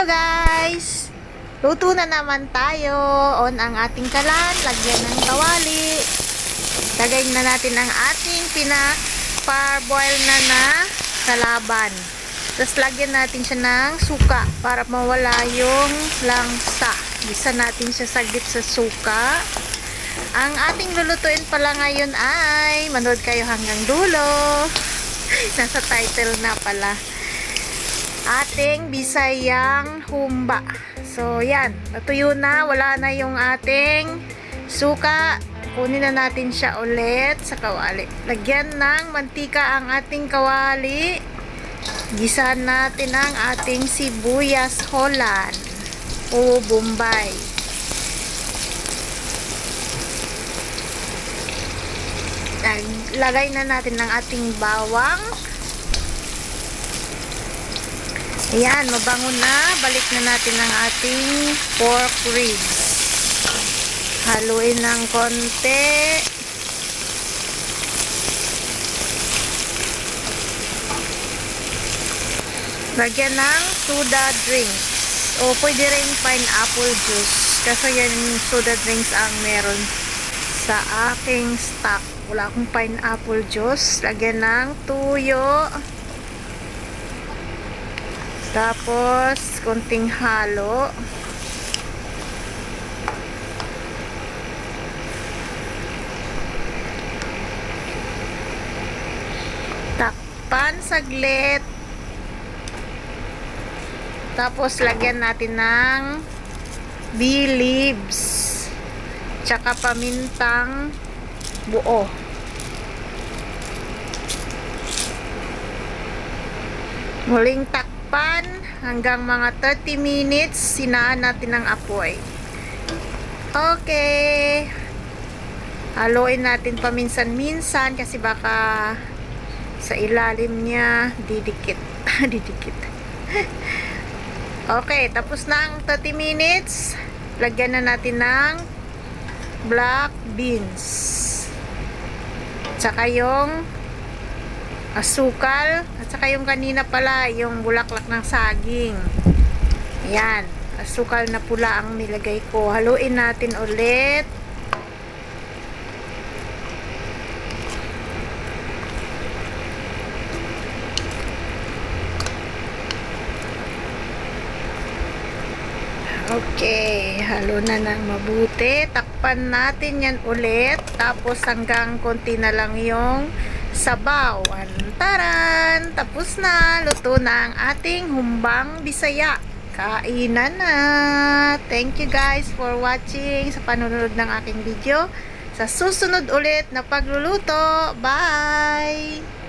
Guys, luto na naman tayo. On ang ating kalan, lagyan ng kawali. Lagay na natin ang ating parboil na kalaban. Tapos lagyan natin siya ng suka para mawala yung langsa. Gisa natin siya saglit sa suka. Ang ating lulutuin pala ngayon ay, manood kayo hanggang dulo. Nasa title na pala. Ating Bisayang humba. So, yan. Natuyo na. Wala na yung ating suka. Kunin na natin siya ulit sa kawali. Lagyan ng mantika ang ating kawali. Gisahan natin ang ating sibuyas Holland o Bombay. Lagay na natin ng ating bawang. Ayan, mabango na. Balik na natin ang ating pork ribs. Haluin ng konti. Lagyan ng soda drinks. O pwede rin pineapple juice. Kasi yan soda drinks ang meron sa aking stock. Wala akong pineapple juice. Lagyan ng tuyo. Tapos, konting halo. Takpan saglit. Tapos, lagyan natin ng bay leaves. Tsaka pamintang buo. Muling takpan hanggang mga 30 minutes. Sinaan natin ang apoy. Okay. Haluin natin paminsan-minsan kasi baka sa ilalim niya didikit. Didikit. Okay, tapos na ang 30 minutes. Lagyan na natin ng black beans. Tsaka yung asukal. At saka yung kanina pala, yung bulaklak ng saging. Ayan. Asukal na pula ang nilagay ko. Haluin natin ulit. Okay, halo na ng mabuti. Takpan natin yan ulit. Tapos hanggang konti na lang yung sabaw. Taran! Tapos na. Luto na ang ating humbang Bisaya. Kainan na. Thank you guys for watching sa panonood ng aking video. Sa susunod ulit na pagluluto. Bye!